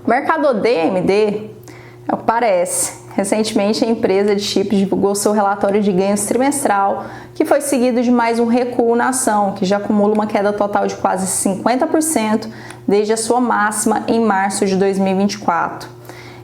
O mercado odeia a AMD? É o que parece. Recentemente, a empresa de chips divulgou seu relatório de ganhos trimestral, que foi seguido de mais um recuo na ação, que já acumula uma queda total de quase 50% desde a sua máxima em março de 2024.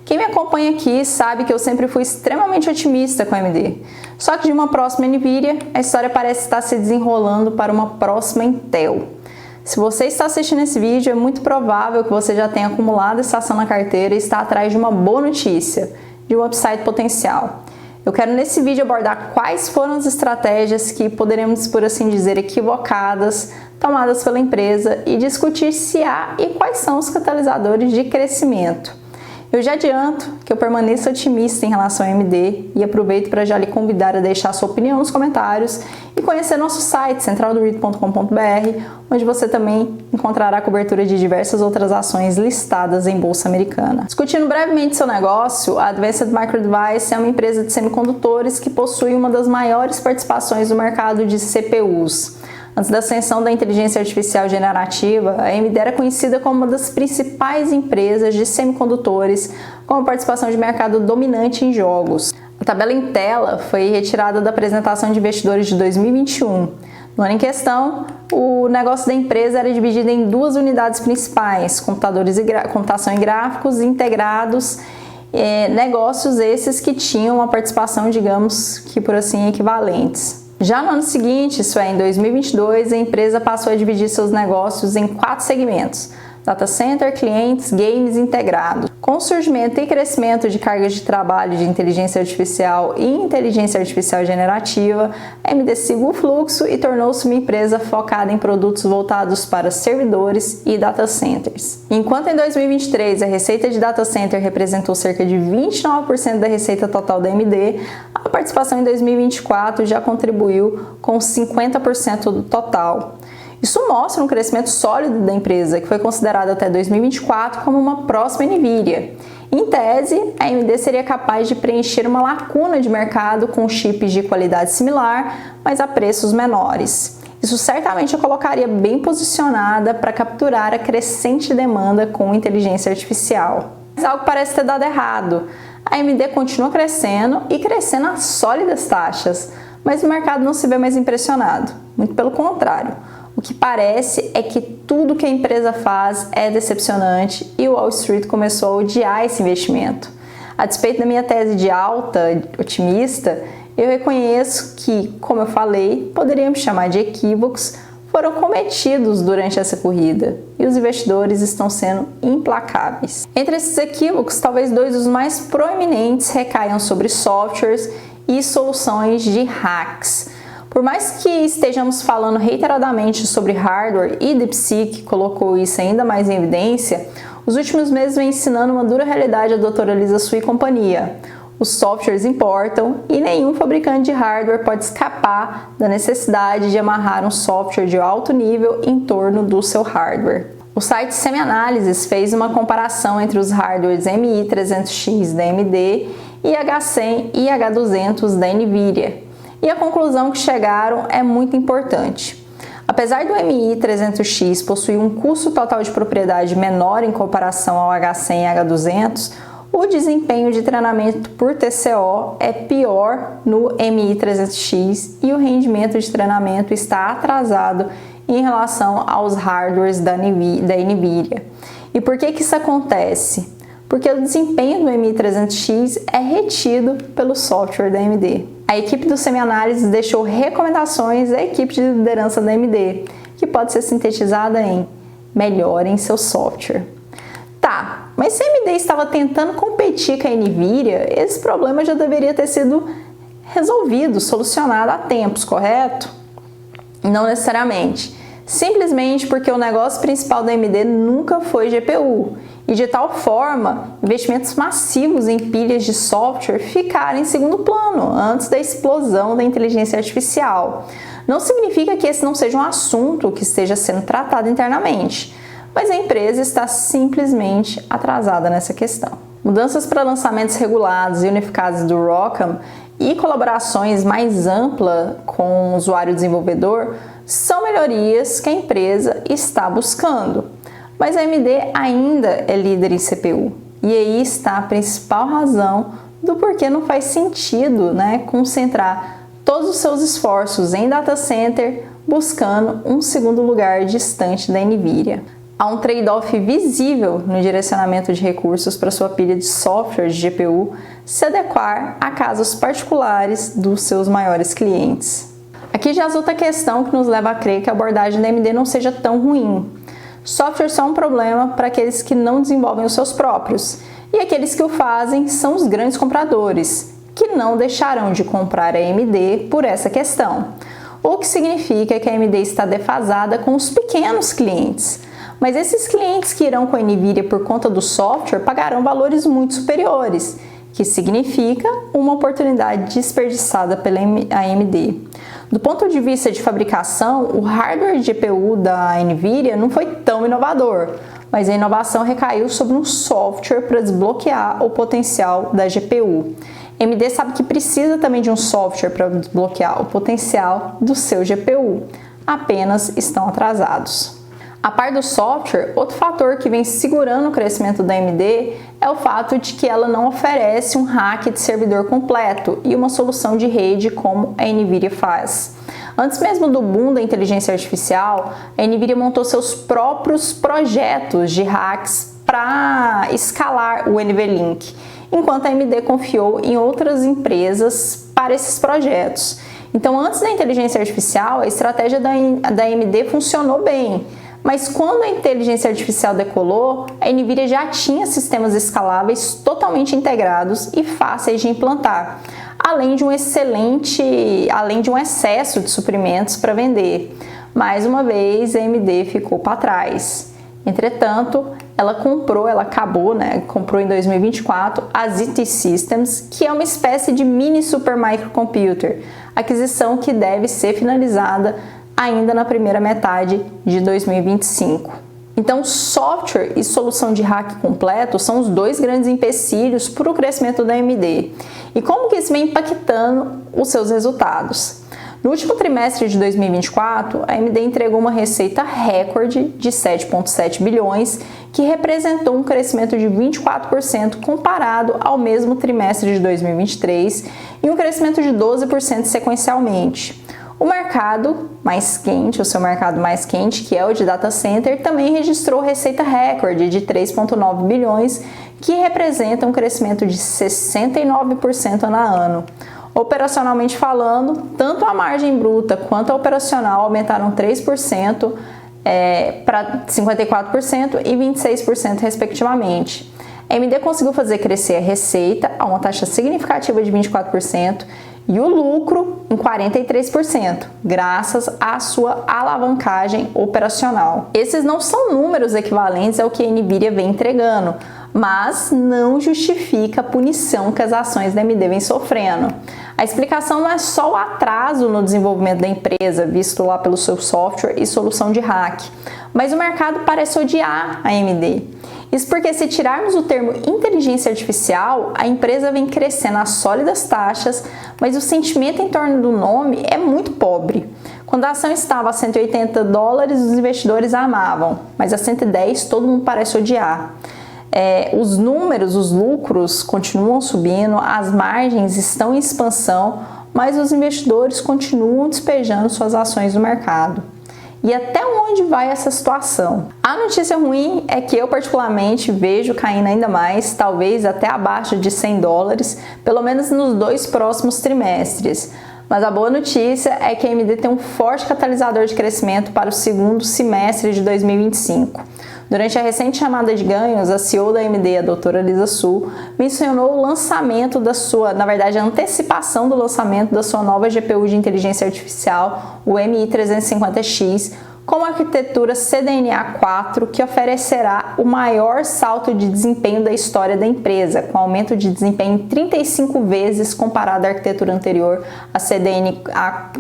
Quem me acompanha aqui sabe que eu sempre fui extremamente otimista com a AMD. Só que de uma próxima Nvidia, a história parece estar se desenrolando para uma próxima Intel. Se você está assistindo esse vídeo, é muito provável que você já tenha acumulado essa ação na carteira e está atrás de uma boa notícia, de um upside potencial. Eu quero nesse vídeo abordar quais foram as estratégias que poderemos, por assim dizer, equivocadas, tomadas pela empresa e discutir se há e quais são os catalisadores de crescimento. Eu já adianto que eu permaneço otimista em relação à AMD e aproveito para já lhe convidar a deixar sua opinião nos comentários e conhecer nosso site centraldoread.com.br, onde você também encontrará cobertura de diversas outras ações listadas em Bolsa Americana. Discutindo brevemente seu negócio, a Advanced Micro Devices é uma empresa de semicondutores que possui uma das maiores participações no mercado de CPUs. Antes da ascensão da inteligência artificial generativa, a AMD era conhecida como uma das principais empresas de semicondutores com participação de mercado dominante em jogos. A tabela em tela foi retirada da apresentação de investidores de 2021. No ano em questão, o negócio da empresa era dividido em duas unidades principais, computação e gráficos integrados, negócios esses que tinham uma participação, digamos que por assim, equivalentes. Já no ano seguinte, isso é, em 2022, a empresa passou a dividir seus negócios em 4 segmentos: data center, clientes, games integrados. Com o surgimento e crescimento de cargas de trabalho de inteligência artificial e inteligência artificial generativa, a AMD seguiu o fluxo e tornou-se uma empresa focada em produtos voltados para servidores e data centers. Enquanto em 2023 a receita de data center representou cerca de 29% da receita total da AMD, a participação em 2024 já contribuiu com 50% do total. Isso mostra um crescimento sólido da empresa, que foi considerada até 2024 como uma próxima Nvidia. Em tese, a AMD seria capaz de preencher uma lacuna de mercado com chips de qualidade similar, mas a preços menores. Isso certamente a colocaria bem posicionada para capturar a crescente demanda com inteligência artificial. Mas algo parece ter dado errado. A AMD continua crescendo e crescendo a sólidas taxas, mas o mercado não se vê mais impressionado, muito pelo contrário. O que parece é que tudo que a empresa faz é decepcionante e o Wall Street começou a odiar esse investimento. A despeito da minha tese de alta, otimista, eu reconheço que, como eu falei, poderíamos chamar de equívocos, foram cometidos durante essa corrida e os investidores estão sendo implacáveis. Entre esses equívocos, talvez 2 dos mais proeminentes recaiam sobre softwares e soluções de hacks. Por mais que estejamos falando reiteradamente sobre hardware e DeepSeek colocou isso ainda mais em evidência, os últimos meses vem ensinando uma dura realidade a doutora Lisa Su e companhia. Os softwares importam e nenhum fabricante de hardware pode escapar da necessidade de amarrar um software de alto nível em torno do seu hardware. O site Semianálises fez uma comparação entre os hardwares MI300X da AMD e H100 e H200 da Nvidia. E a conclusão que chegaram é muito importante. Apesar do MI300X possuir um custo total de propriedade menor em comparação ao H100 e H200, o desempenho de treinamento por TCO é pior no MI300X e o rendimento de treinamento está atrasado em relação aos hardwares da Nvidia. E por que isso acontece? Porque o desempenho do MI300X é retido pelo software da AMD. A equipe do Semianálises deixou recomendações à equipe de liderança da AMD, que pode ser sintetizada em melhorem seu software. Tá, mas se a AMD estava tentando competir com a Nvidia, esse problema já deveria ter sido resolvido, solucionado há tempos, correto? Não necessariamente. Simplesmente porque o negócio principal da AMD nunca foi GPU. E de tal forma, investimentos massivos em pilhas de software ficaram em segundo plano, antes da explosão da inteligência artificial. Não significa que esse não seja um assunto que esteja sendo tratado internamente, mas a empresa está simplesmente atrasada nessa questão. Mudanças para lançamentos regulados e unificados do ROCm e colaborações mais amplas com o usuário desenvolvedor são melhorias que a empresa está buscando. Mas a AMD ainda é líder em CPU. E aí está a principal razão do porquê não faz sentido, né, concentrar todos os seus esforços em data center buscando um segundo lugar distante da NVIDIA. Há um trade-off visível no direcionamento de recursos para sua pilha de software de GPU se adequar a casos particulares dos seus maiores clientes. Aqui já resulta a questão que nos leva a crer que a abordagem da AMD não seja tão ruim. Software só é um problema para aqueles que não desenvolvem os seus próprios, e aqueles que o fazem são os grandes compradores, que não deixarão de comprar a AMD por essa questão, o que significa que a AMD está defasada com os pequenos clientes. Mas esses clientes que irão com a NVIDIA por conta do software pagarão valores muito superiores, que significa uma oportunidade desperdiçada pela AMD. Do ponto de vista de fabricação, o hardware de GPU da NVIDIA não foi tão inovador, mas a inovação recaiu sobre um software para desbloquear o potencial da GPU. A AMD sabe que precisa também de um software para desbloquear o potencial do seu GPU, apenas estão atrasados. A par do software, outro fator que vem segurando o crescimento da AMD é o fato de que ela não oferece um rack de servidor completo e uma solução de rede como a NVIDIA faz. Antes mesmo do boom da inteligência artificial, a NVIDIA montou seus próprios projetos de racks para escalar o NVLink, enquanto a AMD confiou em outras empresas para esses projetos. Então, antes da inteligência artificial, a estratégia da AMD funcionou bem. Mas quando a inteligência artificial decolou, a NVIDIA já tinha sistemas escaláveis totalmente integrados e fáceis de implantar, além de um excesso de suprimentos para vender. Mais uma vez, a AMD ficou para trás. Entretanto, ela comprou em 2024 a ZT Systems, que é uma espécie de mini supermicrocomputer, aquisição que deve ser finalizada ainda na primeira metade de 2025. Então, software e solução de rack completo são os dois grandes empecilhos para o crescimento da AMD. E como que isso vem impactando os seus resultados? No último trimestre de 2024, a AMD entregou uma receita recorde de 7,7 bilhões, que representou um crescimento de 24% comparado ao mesmo trimestre de 2023 e um crescimento de 12% sequencialmente. O mercado mais quente, o seu mercado mais quente, que é o de data center, também registrou receita recorde de 3,9 bilhões, que representa um crescimento de 69% ano. Operacionalmente falando, tanto a margem bruta quanto a operacional aumentaram 3% para 54% e 26% respectivamente. A AMD conseguiu fazer crescer a receita a uma taxa significativa de 24%, e o lucro em 43%, graças à sua alavancagem operacional. Esses não são números equivalentes ao que a NVIDIA vem entregando, mas não justifica a punição que as ações da AMD vêm sofrendo. A explicação não é só o atraso no desenvolvimento da empresa, visto lá pelo seu software e solução de hack, mas o mercado parece odiar a AMD. Isso porque, se tirarmos o termo inteligência artificial, a empresa vem crescendo a sólidas taxas, mas o sentimento em torno do nome é muito pobre. Quando a ação estava a $180, os investidores a amavam, mas a 110 todo mundo parece odiar. Os números, os lucros continuam subindo, as margens estão em expansão, mas os investidores continuam despejando suas ações no mercado. E até onde vai essa situação? A notícia ruim é que eu particularmente vejo caindo ainda mais, talvez até abaixo de $100, pelo menos nos 2 próximos trimestres. Mas a boa notícia é que a AMD tem um forte catalisador de crescimento para o segundo semestre de 2025. Durante a recente chamada de ganhos, a CEO da AMD, a doutora Lisa Su, mencionou o lançamento a antecipação do lançamento da sua nova GPU de inteligência artificial, o MI350X, com uma arquitetura CDNA 4 que oferecerá o maior salto de desempenho da história da empresa, com aumento de desempenho 35 vezes comparado à arquitetura anterior, a CDNA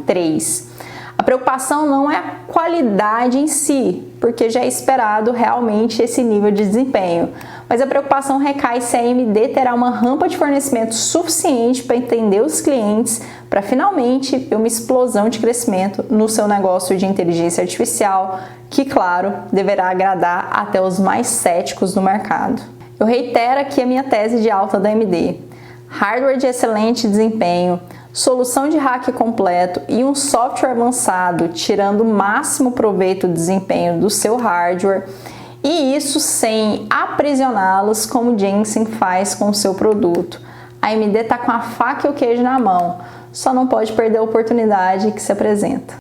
3. A preocupação não é a qualidade em si, porque já é esperado realmente esse nível de desempenho, mas a preocupação recai se a AMD terá uma rampa de fornecimento suficiente para atender os clientes para finalmente ver uma explosão de crescimento no seu negócio de inteligência artificial, que, claro, deverá agradar até os mais céticos do mercado. Eu reitero aqui a minha tese de alta da AMD. Hardware de excelente desempenho, solução de hack completo e um software avançado, tirando o máximo proveito do desempenho do seu hardware, e isso sem aprisioná-los como Jensen faz com o seu produto. A AMD está com a faca e o queijo na mão, só não pode perder a oportunidade que se apresenta.